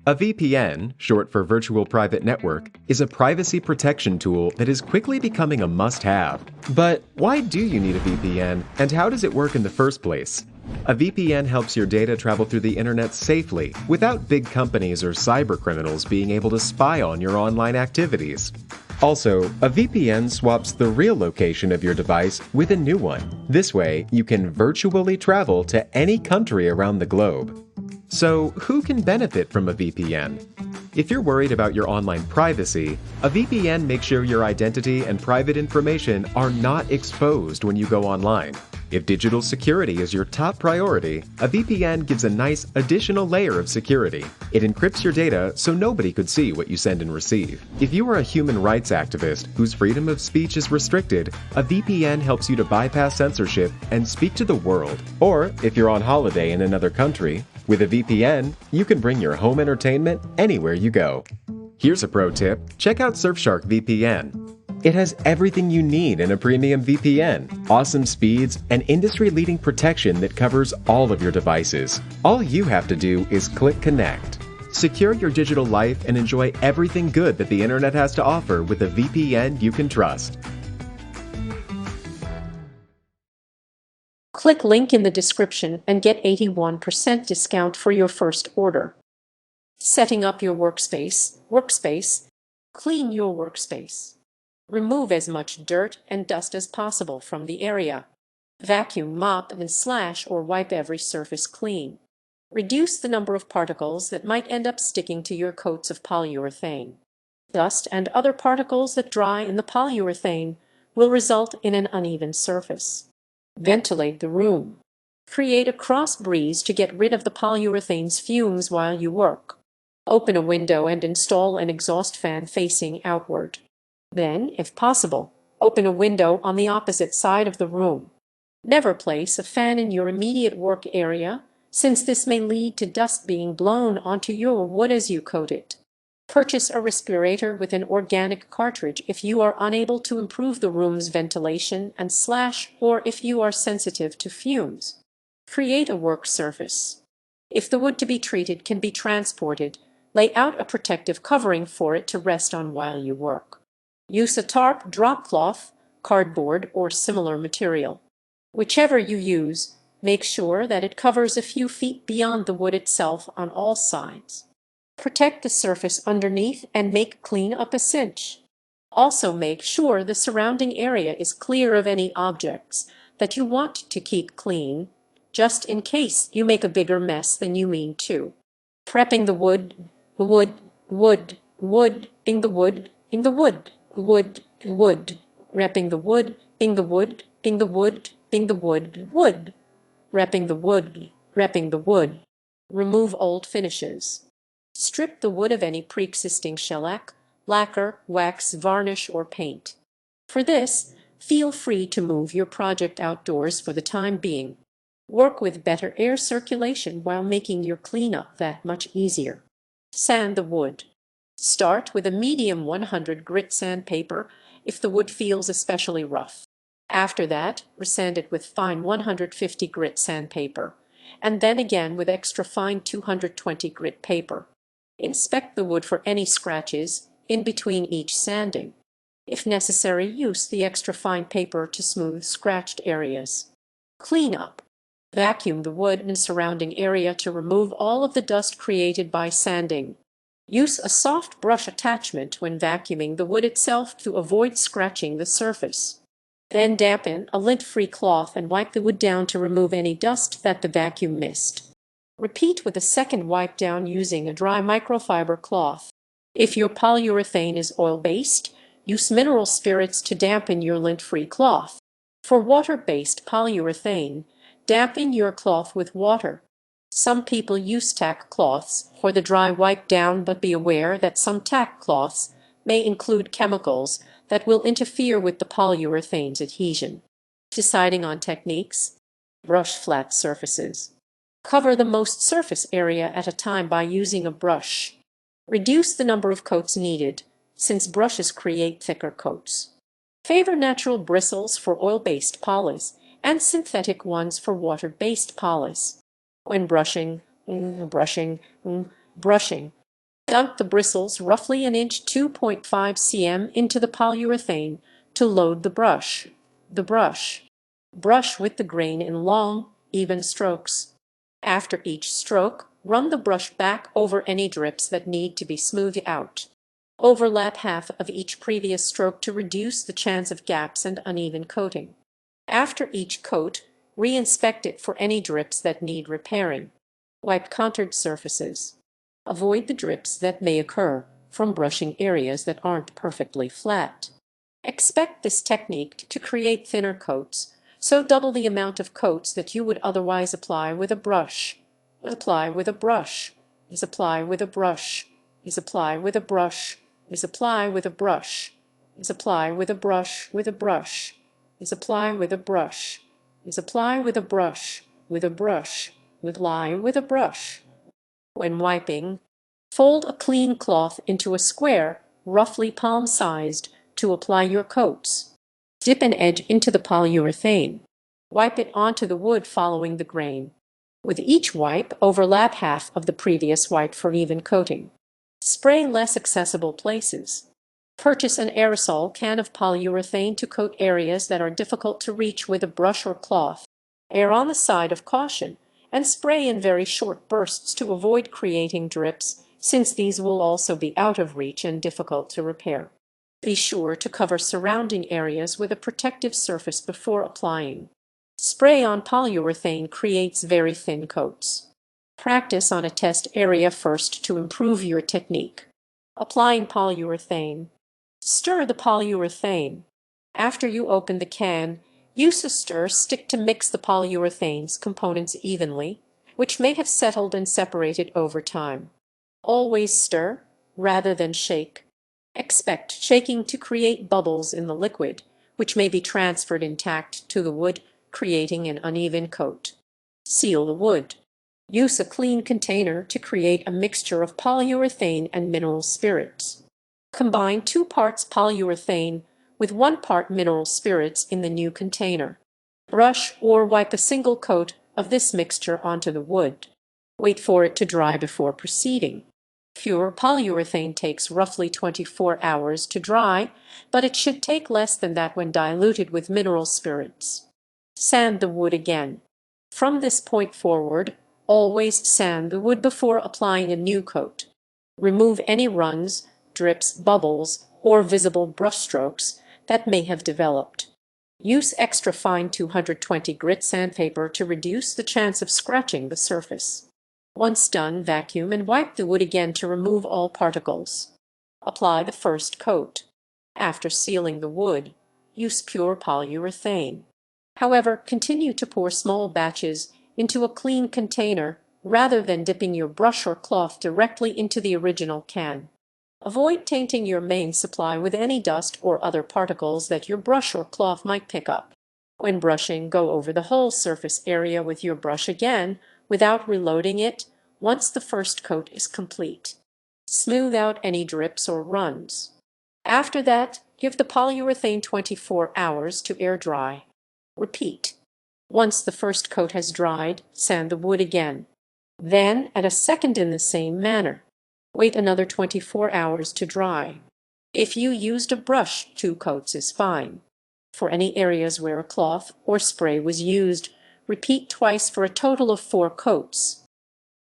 A VPN, short for Virtual Private Network, is a privacy protection tool that is quickly becoming a must-have. But why do you need a VPN, and how does it work in the first place? A VPN helps your data travel through the internet safely, without big companies or cybercriminals being able to spy on your online activities. Also, a VPN swaps the real location of your device with a new one. This way, you can virtually travel to any country around the globe. So, who can benefit from a VPN? If you're worried about your online privacy, a VPN makes sure your identity and private information are not exposed when you go online. If digital security is your top priority, a VPN gives a nice additional layer of security. It encrypts your data so nobody could see what you send and receive. If you are a human rights activist whose freedom of speech is restricted, a VPN helps you to bypass censorship and speak to the world. Or, if you're on holiday in another country, with a VPN, you can bring your home entertainment anywhere you go. Here's a pro tip: check out Surfshark VPN. It has everything you need in a premium VPN, awesome speeds, and industry-leading protection that covers all of your devices. All you have to do is click Connect. Secure your digital life and enjoy everything good that the internet has to offer with a VPN you can trust. Click link in the description and get 81% discount for your first order. Setting up your workspace. Clean your workspace. Remove as much dirt and dust as possible from the area. Vacuum, mop, and slash or wipe every surface clean. Reduce the number of particles that might end up sticking to your coats of polyurethane. Dust and other particles that dry in the polyurethane will result in an uneven surface. Ventilate the room. Create a cross breeze to get rid of the polyurethane's fumes while you work. Open a window and install an exhaust fan facing outward. Then, if possible, open a window on the opposite side of the room. Never place a fan in your immediate work area, since this may lead to dust being blown onto your wood as you coat it. Purchase a respirator with an organic cartridge if you are unable to improve the room's ventilation and slash or if you are sensitive to fumes. Create a work surface. If the wood to be treated can be transported, lay out a protective covering for it to rest on while you work. Use a tarp, drop cloth, cardboard, or similar material. Whichever you use, make sure that it covers a few feet beyond the wood itself on all sides. Protect the surface underneath and make clean up a cinch. Also make sure the surrounding area is clear of any objects that you want to keep clean, just in case you make a bigger mess than you mean to. Prepping the wood, in the wood, repping the wood, repping the wood. Remove old finishes. Strip the wood of any pre-existing shellac, lacquer, wax, varnish, or paint. For this, feel free to move your project outdoors for the time being. Work with better air circulation while making your cleanup that much easier. Sand the wood. Start with a medium 100 grit sandpaper if the wood feels especially rough. After that, resand it with fine 150 grit sandpaper, and then again with extra fine 220 grit paper. Inspect the wood for any scratches in between each sanding. If necessary, use the extra fine paper to smooth scratched areas. Clean up. Vacuum the wood and surrounding area to remove all of the dust created by sanding. Use a soft brush attachment when vacuuming the wood itself to avoid scratching the surface. Then dampen a lint-free cloth and wipe the wood down to remove any dust that the vacuum missed. Repeat with a second wipe down using a dry microfiber cloth. If your polyurethane is oil-based, use mineral spirits to dampen your lint-free cloth. For water-based polyurethane, dampen your cloth with water. Some people use tack cloths for the dry wipe down, but be aware that some tack cloths may include chemicals that will interfere with the polyurethane's adhesion. Deciding on techniques. Brush flat surfaces. Cover the most surface area at a time by using a brush. Reduce the number of coats needed, since brushes create thicker coats. Favor natural bristles for oil-based polys and synthetic ones for water-based polys. When brushing, Dunk the bristles roughly an inch 2.5 cm into the polyurethane to load the brush. Brush with the grain in long, even strokes. After each stroke, run the brush back over any drips that need to be smoothed out. Overlap half of each previous stroke to reduce the chance of gaps and uneven coating. After each coat, re-inspect it for any drips that need repairing. Wipe contoured surfaces. Avoid the drips that may occur from brushing areas that aren't perfectly flat. Expect this technique to create thinner coats, so double the amount of coats that you would otherwise apply with a brush. Apply with a brush. Is apply with a brush. Is apply with a brush. Is apply with a brush. Is apply with a brush with a brush. Is apply with a brush. Is apply with a brush with a brush. With lie with a brush. When wiping, fold a clean cloth into a square, roughly palm-sized, to apply your coats. Dip an edge into the polyurethane. Wipe it onto the wood following the grain. With each wipe, overlap half of the previous wipe for even coating. Spray less accessible places. Purchase an aerosol can of polyurethane to coat areas that are difficult to reach with a brush or cloth. Err on the side of caution and spray in very short bursts to avoid creating drips, since these will also be out of reach and difficult to repair. Be sure to cover surrounding areas with a protective surface before applying. Spray on polyurethane creates very thin coats. Practice on a test area first to improve your technique. Applying polyurethane. Stir the polyurethane. After you open the can, use a stir stick to mix the polyurethane's components evenly, which may have settled and separated over time. Always stir, rather than shake. Expect shaking to create bubbles in the liquid, which may be transferred intact to the wood, creating an uneven coat. Seal the wood. Use a clean container to create a mixture of polyurethane and mineral spirits. Combine 2 parts polyurethane with 1 part mineral spirits in the new container. Brush or wipe a single coat of this mixture onto the wood. Wait for it to dry before proceeding. Pure polyurethane takes roughly 24 hours to dry, but it should take less than that when diluted with mineral spirits. Sand the wood again. From this point forward, always sand the wood before applying a new coat. Remove any runs, drips, bubbles, or visible brushstrokes that may have developed. Use extra fine 220 grit sandpaper to reduce the chance of scratching the surface. Once done, vacuum and wipe the wood again to remove all particles. Apply the first coat. After sealing the wood, use pure polyurethane. However, continue to pour small batches into a clean container rather than dipping your brush or cloth directly into the original can. Avoid tainting your main supply with any dust or other particles that your brush or cloth might pick up. When brushing, go over the whole surface area with your brush again without reloading it once the first coat is complete. Smooth out any drips or runs. After that, give the polyurethane 24 hours to air dry. Repeat. Once the first coat has dried, sand the wood again. Then add a second in the same manner. Wait another 24 hours to dry. If you used a brush, 2 coats is fine. For any areas where a cloth or spray was used, repeat twice for a total of 4 coats.